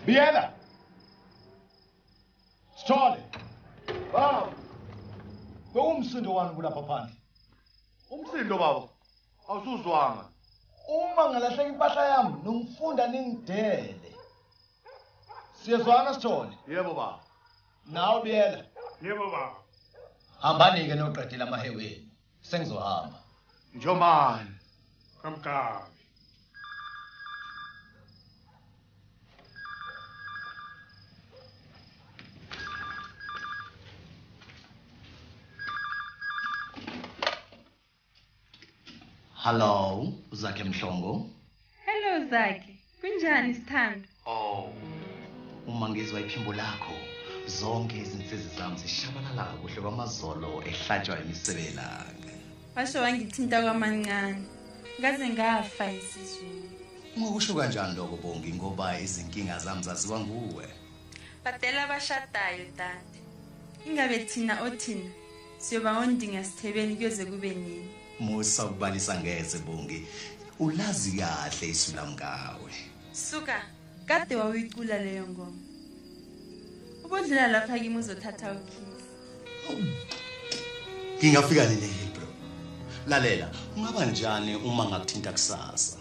Biyela. Sithole. Baba. Bewumsindo wani kulapha phandle? Umsindo baba. Awusuzwanga. Uma ngalahleka impahla yami nongifunda ningidele. Siyezwana Sithole? Yebo baba. Nawe Biyela. Yebo baba. Hambani-ke noqedela amaheweni. Sengizohamba. Njomani. Kamkabi. Hello, Zakhe Mhlongo. Hello Zakhe. Kunjani Sithando? Oh. Uma ngizwa iphimbo lakho, zonke izinsizi zami zishabalala kuhle kwamazolo ehlatshwa imisebelanga. Washo wangithinta kwamancane. Ngaze ngafa isizulu. Ngokusho kanjani lokho Bongi ngoba izinkinga zami zaziwa nguwe? Badela abashadayo tata. Ingabe thina othina siyoba ondinga sithebeni kuyoze kube nini? Musa ukubalisa ngeze Bongi. Ulazi kahle isu lami ngawe. Suka, kade wawuyicula leyo ngoma. Ubodlela lapha kimi uzothatha ukhisi. Ngingafika nini bro? Lalela, ungaba njani uma ngakuthinta kusasa?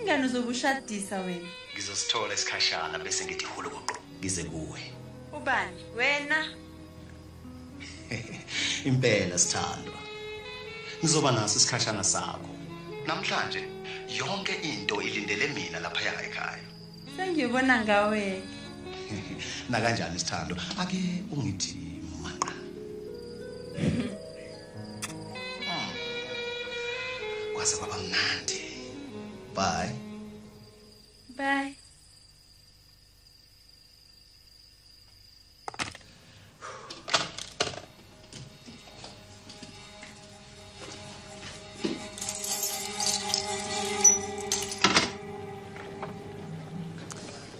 Ingane uzobushadisa wena. Ngizosithola isikhashana bese ngithi hulukuqo ngize kuwe. Ubani? Wena? Impela Sithandwa. Ngizoba naso isikhashana sakho. Namhlanje yonke into ilindele mina lapha ekhaya. Sengiyibona ngawe. Na kanjani Sithandwa? Ake ungithi maqa. Kwase baba mnandi. Bye. Bye.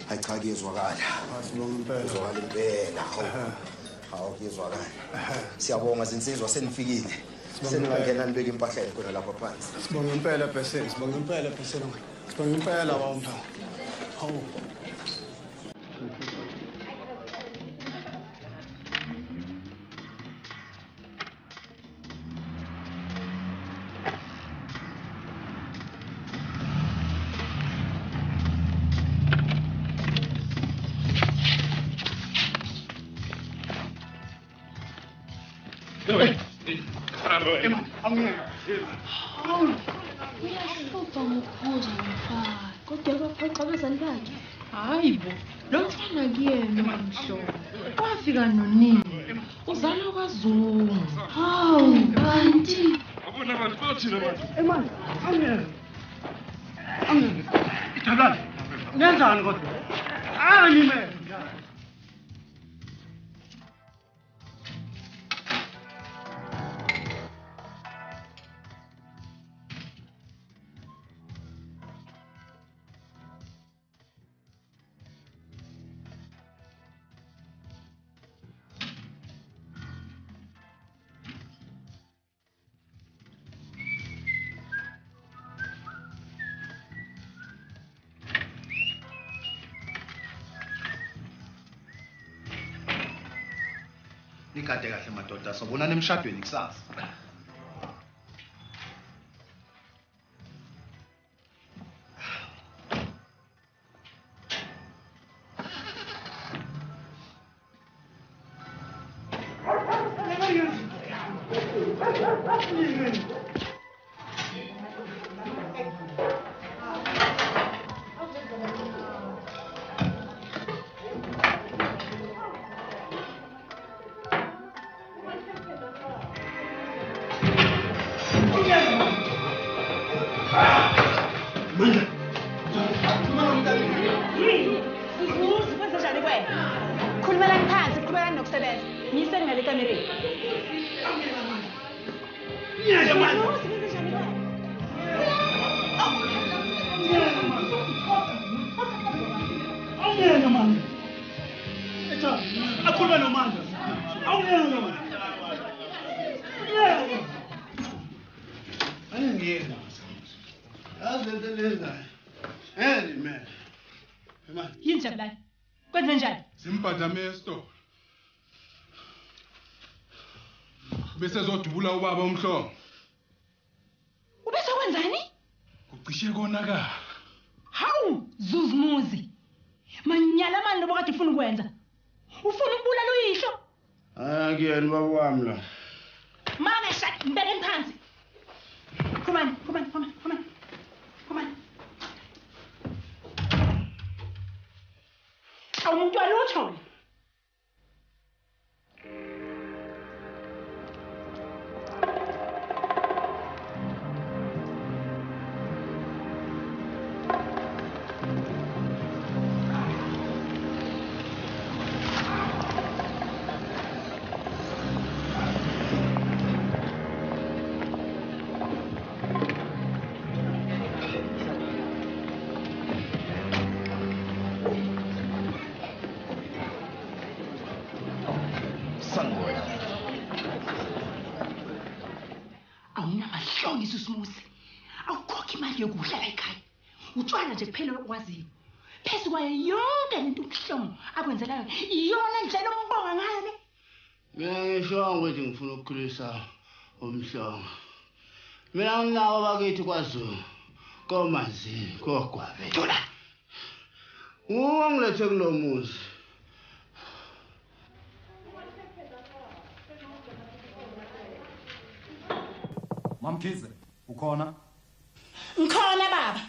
Hayi cha kuyezwakala. Asibonga impela. Kuyezwakala impela. Hawu kuyezwakala. Siyabonga zinsizwa senifikile. Seningangena nibeke impahla khona lapha phansi. Sibonga impela bese, sibonga impela bese. Sibonga impela bawumtho. Hawu. Uyahlupha ngokuphuza ngomfana kodwa baphoqa abazali bakhe. Hayi bo, lo mfana kuyena mhlobo wafika nonini uzalwa kwaZungu. Hawu kanti abona abantu bathina manje angeke ithalani ngenzani kodwa anime. Nikade kahle madoda sobonana emshadweni kusasa. As in the man. Come on. Yini Jabulani? Kwenze njani? Simphadame esitolo. Bese zodubula ubaba umhlongo. Ubese kwenzani? Ucishe konakala. Hawu, Zuzumuzi. Manyala manje lobo kade ufuna ukwenza. Ufuna ukubulala uyihlo? Akuyena baba wami la. Mama shak mbele phansi. Come on. Umuntu alutho. Awunamahloni Susumuzi. Awukhokhi imali yokuhlala ekhaya. Utshwala nje kuphela okwaziyo. Phezulu kwayo yonke lento ubuhlungu akwenzelayo iyona ndlela ombonga ngayo le. Ngisho ukuthi ngifuna ukukhulisa umhlongo. Mina nginawo bakithi kwaZulu. Komanzi, koGwabe. Thula. Ungilethe kulomuzi. Mamkhize, ukhona? Ngikhona baba.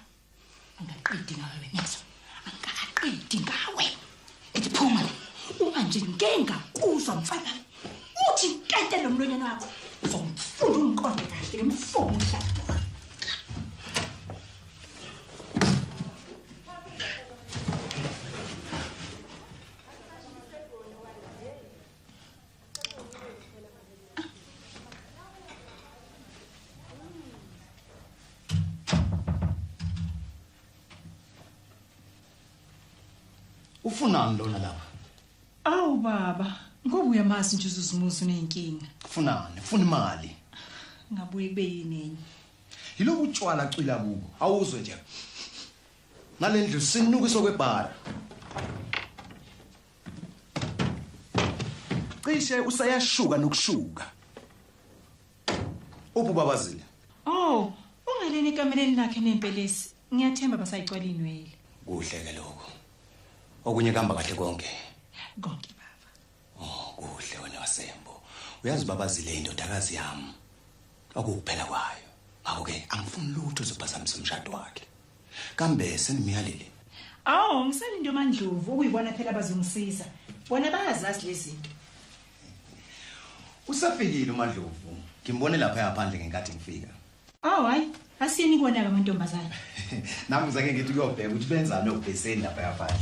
Angaqedi ngawe ngiyazwa. Angaqedi ngawe. Ngithi phuma la. Uma nje ngengakuzwa mfana. Uthi nkente lo mlonyana wakho. Uzomfunda umqondo kahle emfomu mhlawumbe. Ufunani lona lapha? Awu baba, ngoba uyamazi nje Zuzumuzi unenkinga. Ufunani? Ufuna imali. Ngabuye kube yini enye? Yilobu utshwala cwila kubo. Awuzwe nje. Nalendlu sinukiso kwebhala. Cishe usayashuka nokushuka. Ububabazile. Oh, ungaleni ekameleni lakhe nempelesi. Ngiyathemba basayicwala inwele. Kuhle ke lokho. Okunye kuhamba kahle konke. Konke baba. Oh, kuhle wena wasembo. Uyazi babazile indodakazi yami. Akukuphela kwayo. Ngakho ke angifuni lutho uzophazamisa umshado wakhe. Kambe senimiyalile. Awu, ngisalinde uMandlovu ukuyibona phela bazongisiza. Bona bayazazi lezi zinto. Usafikile uMandlovu. Ngimbone lapha yaphandle ngenkathi ngifika. Awu hayi, asiyeni kona ke amantombazana. Nami ngizake ngithi kuyobheka ukuthi benzani obheseni lapha yaphandle.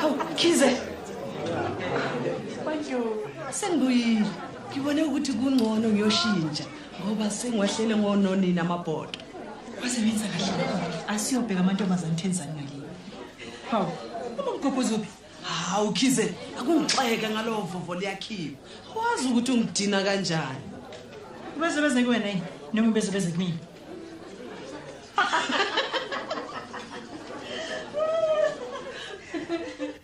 Hawu, Khize. Manje sengibuyile. Ngibone ukuthi kungcono ngiyoshintsha ngoba sengiwahlele ngononi namabhodo. Wasebenza kahle. Asiyobheka amantombazana thenzani ngakini. Hawu, uma ngigobhoza uphi? Hawu Khize, akungixeke ngalovo vovo liyakhiwa. Wazi ukuthi ungidina kanjani. Ubezebeze kuwena yini? Noma ubezebeze kumina?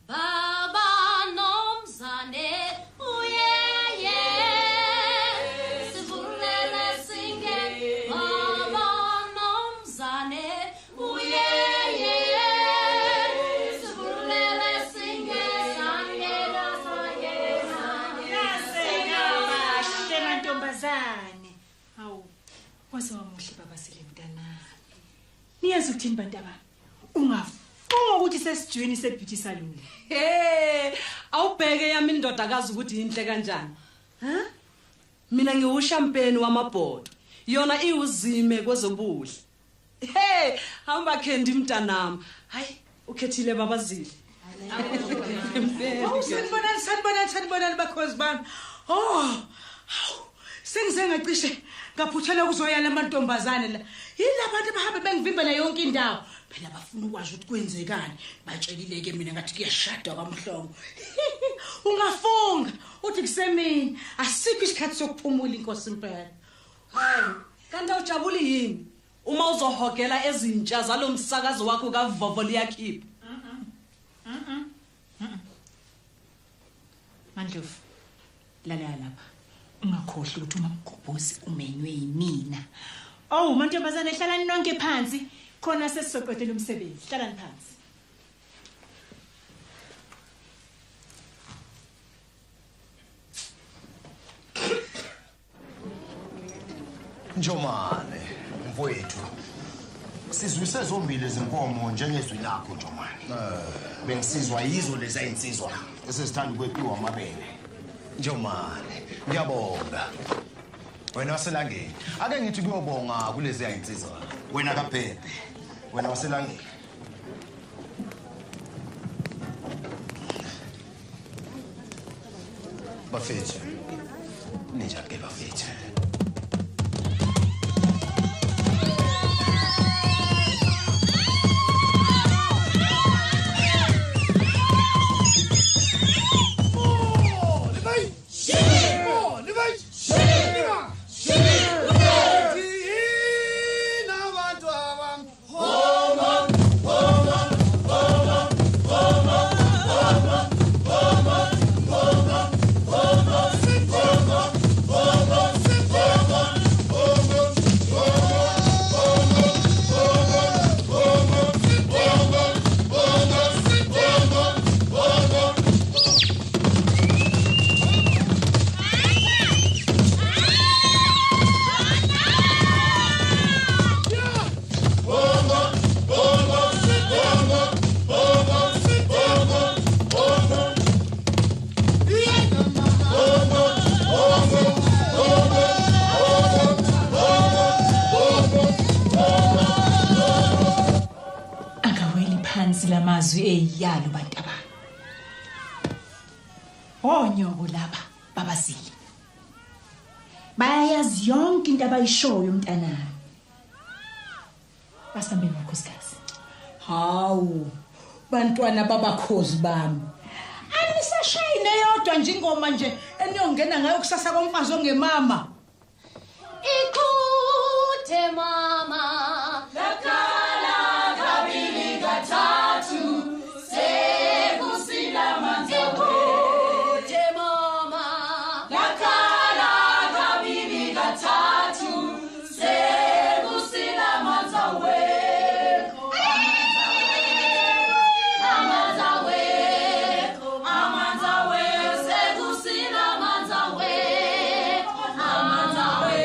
Baba nomzane uyeye sivulele singe Baba nomzane uyeye sivulele singe sangena Bahle mantombazane. Hawu, waze wamuhle babasile mntanami. Niyazi ukuthini bantaba? Ungafunga ukuthi sesijweni sebeauty salon. Awubheke yami indodakazi ukuthi inhle kanjani. Ha? Mina ngiwushampeni wamabhodo. Yona iwuzime kwezobuhle. Hamba Kendi mntanami. Hayi, ukhethile babazile. Sanibonani bakhozi bami. Oh, hawu, sengizengacishe ngaphuthela kuzoyala amantombazane la. Yila abantu bahambe bengivimbela yonke indawo. Phela bafuna ukwazi ukuthi kwenzekani. Batshelile ke mina ngathi kuyashada kwaMhlongo. Ungafunga uthi kusemini asikho isikhathi sokuphumula inkosi impela. Hayi, awujabuli yini uma uzohogela ezintsha zalomsakazo wakho kaVovo liyakhipha? Mandlovu, lalela lapha. Ungakhohlwa ukuthi uMamgobhozi umenywe yimina. Oh, mantombazane hlalani nonke phansi. Khona sesizoqedela umsebenzi. Hlalani phansi. Njomane, mfowethu. Sizwise zombili izinkomo njengezwi lakho Njomane. Bengisizwa yizo lezi ayinsizwa esesithanda ukweqiwa amabele. Njomane, ngiyabonga. Wena waselangeni. Ake ngithi kuyobonga kulezi ayinsizwa. Wena kaPhephe. Wena waselangeni. Bafethu. Ninjani ke bafethu? Lamazwi eyalo bantaba. Onyoko laba babazili. Bayayazi yonke into abayishoyo umntanami. Basambe ngokhosikazi. Hawu, bantwana babakhozi bami. Anisashayine yodwa nje ingoma nje eniyongena ngayo kusasa komfazi ongemama. Ikhuthe mama, lakala kabili kathathu, sekusila manzawe. Ikhuthe mama, lakala kabili kathathu, sekusila manzawe. Amanzawe, sekusila manzawe. Amanzawe,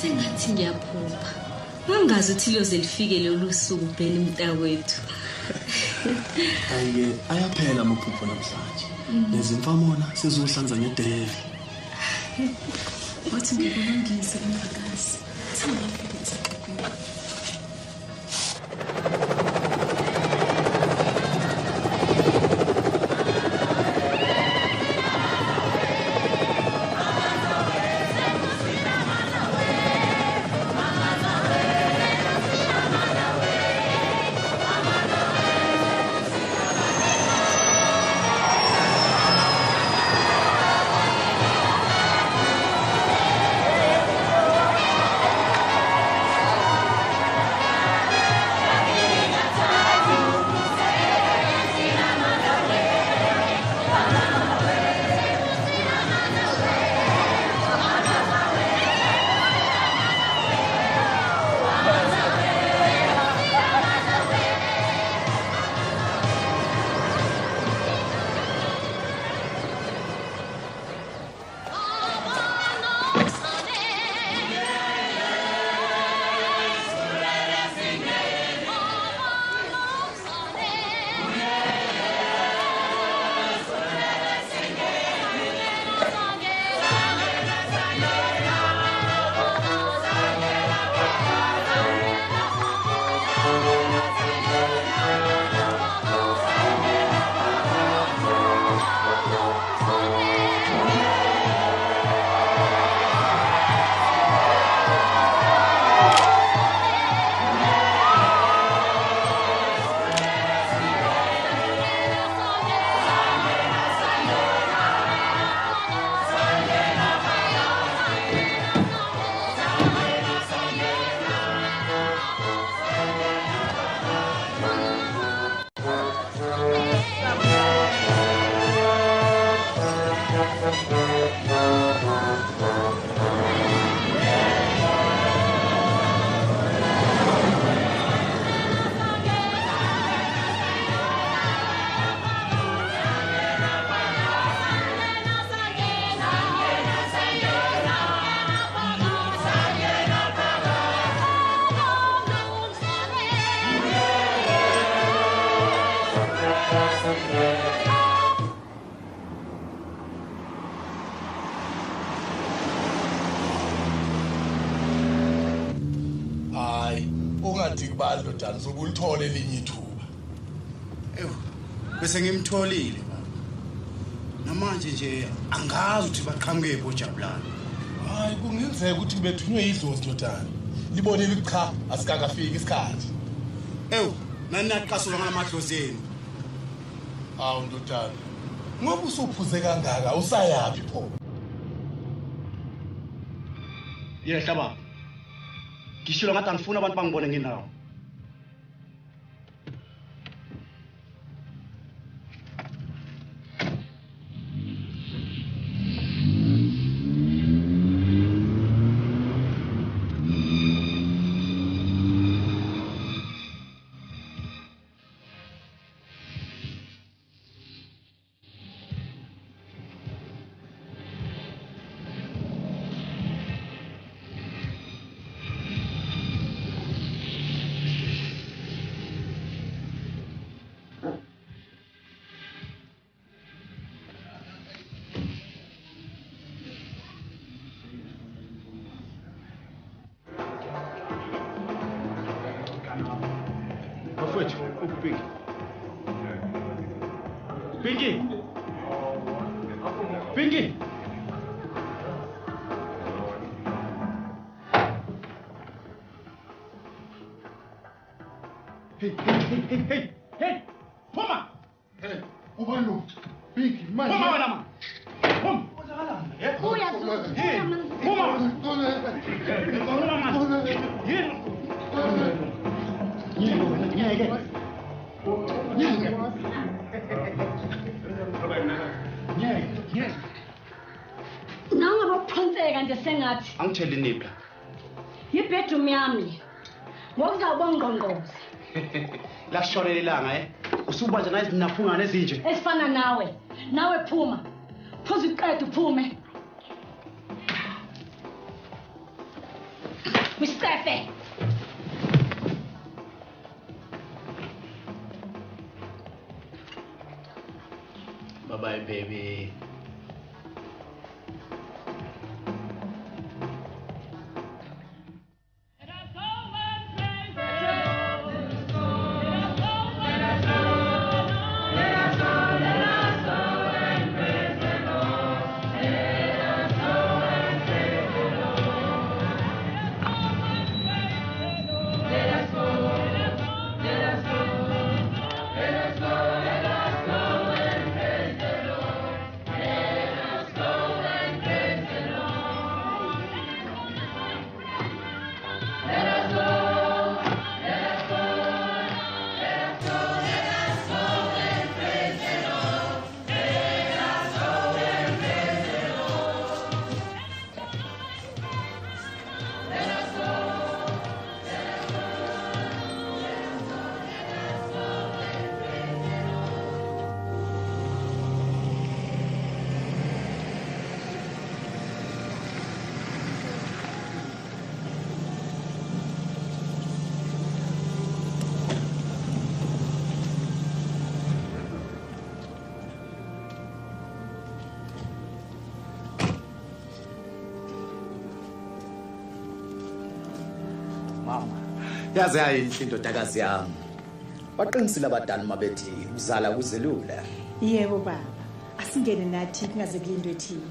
sengathi ngiyaphupha. Ngangazi ukuthi liyoze lifike lolu suku phela umntakwethu. Ayike ayaphela amaphupho namhlanje. Nezimfamona sizohlanza ngedeve. Wathi ngikulungise umphakazi. Singafika esixekweni. ungathi kubani lodana sokulithola elinye ithuba. Bese ngimtholile namanje nje angazi ukuthi baqhamuke bojabulana. Hayi kungenzeka ukuthi bethunywe idlozi lodana. Libone licha asikakafiki isikhathi. Nani naqasula ngalamadlozi enu. Awu ndodana. Ngoba usuphuze kangaka usayapi pho? Yehla baba. Ngishilo ngathi angifuna abantu bangibone ngindawo. Pinky! Hey! Puma! Hey, ubalo. Pinky, man. Puma wena man. Pum. Uya Hey, Puma. Puma man. Nanga baphonseka nje sengathi. Angitshela inipla. Yibedroom yami. Ngokuzabongqongqoza. Lashonela ilanga usuba nje nayi zinaphungana ezinje. Esifana nawe. Nawe phuma. Phuza iqedwe uphume. Wisefe. Bye-bye, baby. Yazi ayinhle indodakazi yami. Baqinisile abadala mabethi uzala kuzelula. Yebo baba. Asingene nathi kungaze kulindwe thina.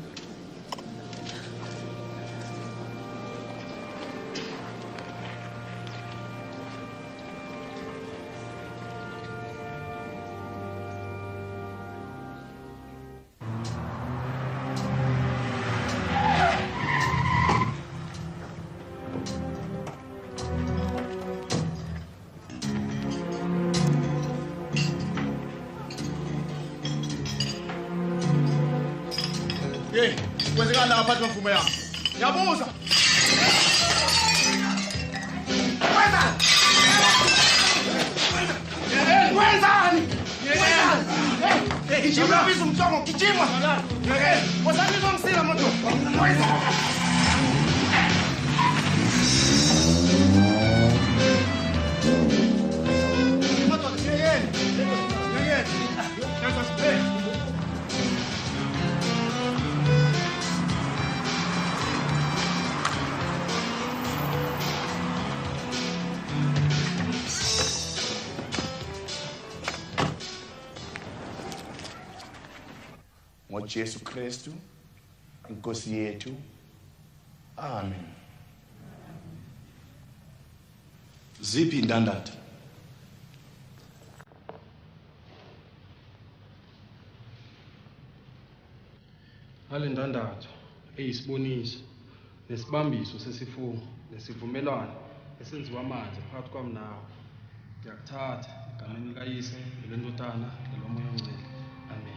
Hey, kwenzekani la ngaphansi kwemvumo yami? Ngiyabuza. Wenzani? Gijima biza umjongo, gijima. Wasani uzongisika muntu. Jesu Kristu Inkosi yethu. Amen. Ziphi indandatho? Hale ndandatho eyisiboniso nesibambiso sesifungo nesivumelwano esenziwa manje phakathi kwami nawe. Ngiyakuthatha egameni likaYise nelendodana nelomoya ongcwele. Amen.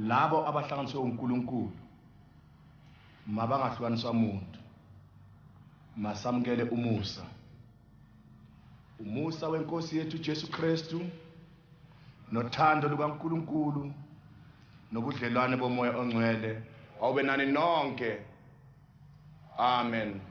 Labo abahlanganiswe uNkulunkulu mabangahlukaniswa umuntu masamukele umusa wenkosi yethu Jesu Kristu nothando lukaNkulunkulu nobudlelwane bomoya ongcwele awube nani nonke. Amen.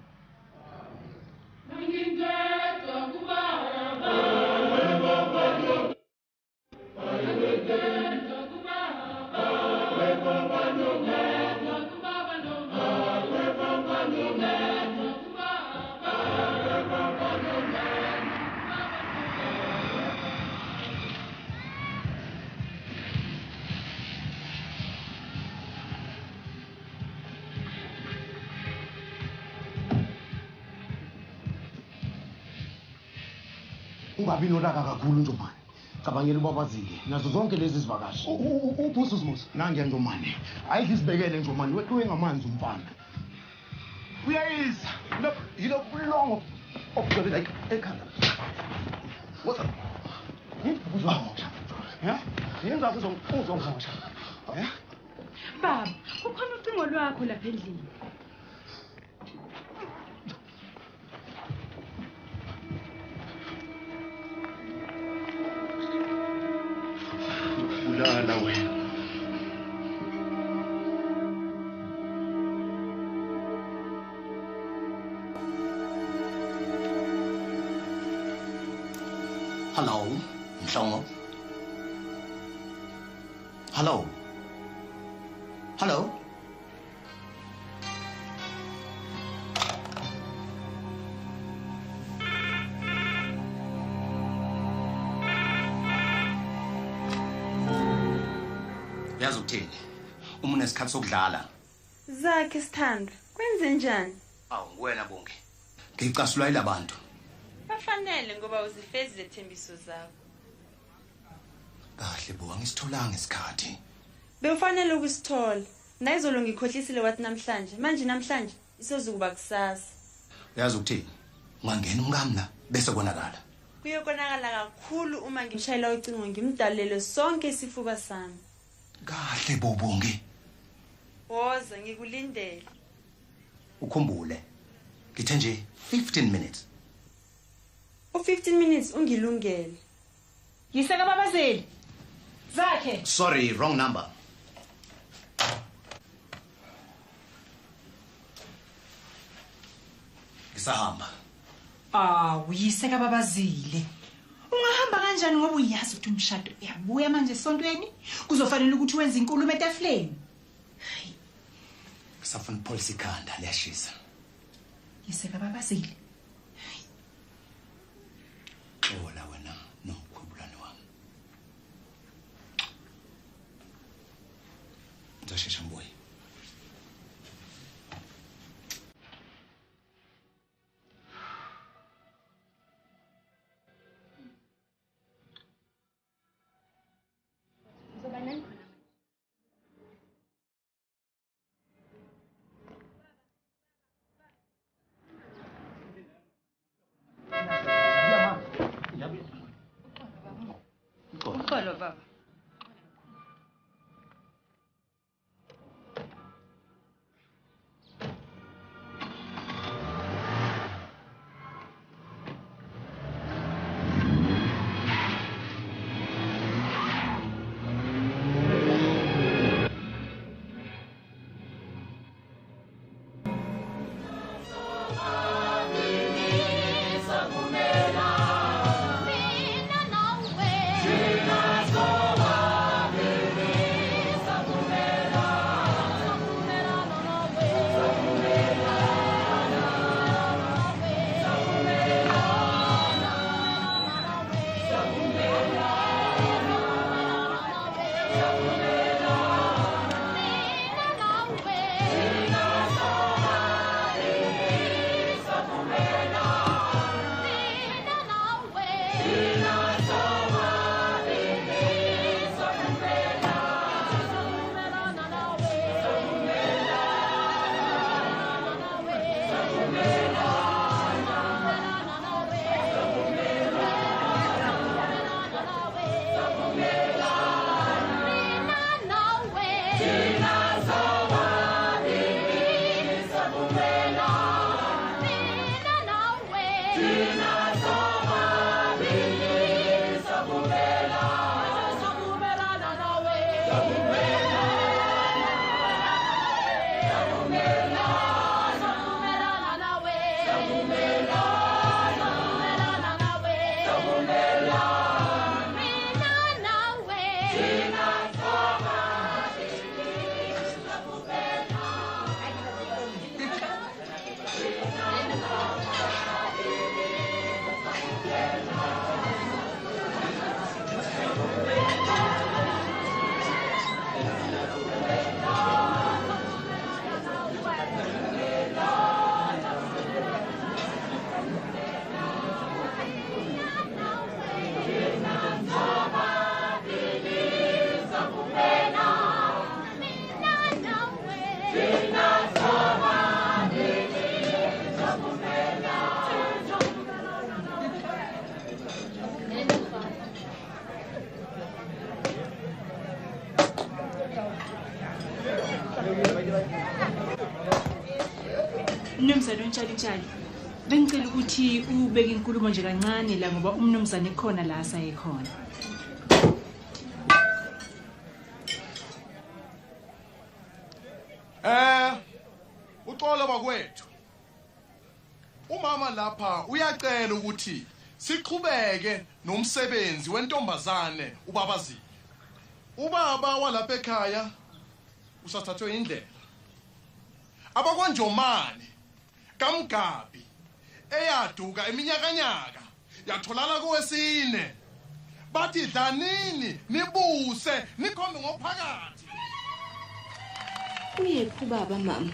Ungabi nolaka kakhulu Ntombane. Cabangela ubabazile nazo zonke lezi zivakashi. Uphusa usimusa. Nangi Ntombane. Ayikho isibekele Ntombane. Weqwe ngamanzi umfana. Uyayisa. Yilo bulongo okugcwele ekhanda. What's up? Uzongosha. Yeah? Yenza uzongosha. Yeah? Baba, kukhona ucingo lwakho lapha endlini. Ulala wena. Hello, Mhlongo. Hello. Hello. Yazi ukuthini? Uma unesikhathi sokudlala. Zakhe sithandwa. Kwenze njani? Awu wena bonke. Ngicasulwa yilabantu. Bafanele ngoba uzifezile thembiso zakho. Kahle bo angisitholanga isikhathi. Bewufanele ukusithola. Nayizolo ngikhohlisile wathi namhlanje isozukuba kusasa. Uyazi ukuthini? Ungangena umkami la bese konakala. Kuyokonakala kakhulu uma ngimshayela ucingo ngimdalele sonke isifuba sami. Kahle bobonke. Woza ngikulindele. Ukhumbule. Ngithe nje 15 minutes. U15 minutes ungilungele. Yiseka babazeli. Zakhe. Sorry, wrong number. Ngisahamba. Uyiseka babazile. Ungahamba kanjani ngoba uyazi ukuthi umshado uyabuya manje esontweni? Kuzofanele ukuthi wenze inkulumo etafuleni. Kusafuna policy ikhanda liyashisa. Yiseka babazile. Ola wena nokhubulani wami. Ndoshesha mboyi. Ukholo baba. Mnumzane Ntshali, bengicela ukuthi ubeke inkulumo nje kancane la ngoba umnumzane khona la asayekhona. Uxolo bakwethu. Umama lapha uyacela ukuthi siqhubeke nomsebenzi wentombazane ubabazile. Ubaba walapha ekhaya usathathwe indlela. AbakwaNjomane kaMgabi eyaduka eminyakanyaka yatholana kowesine. Bathi dlanini nibuse nikhombe ngophakathi. Uyephi baba mama?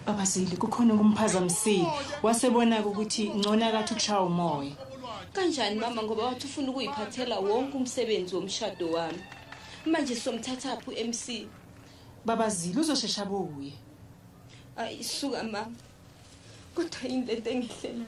Babazile kukhona kumphazamisile wasebona ukuthi ngcona kathi ukushaya umoya. Kanjani mama ngoba wathi ufuna ukuyiphathela wonke umsebenzi womshado wami. Manje somthatha phu MC. Babazile uzoshesha bobuye. Ayisuka mama. Kodwa indlela engihlela.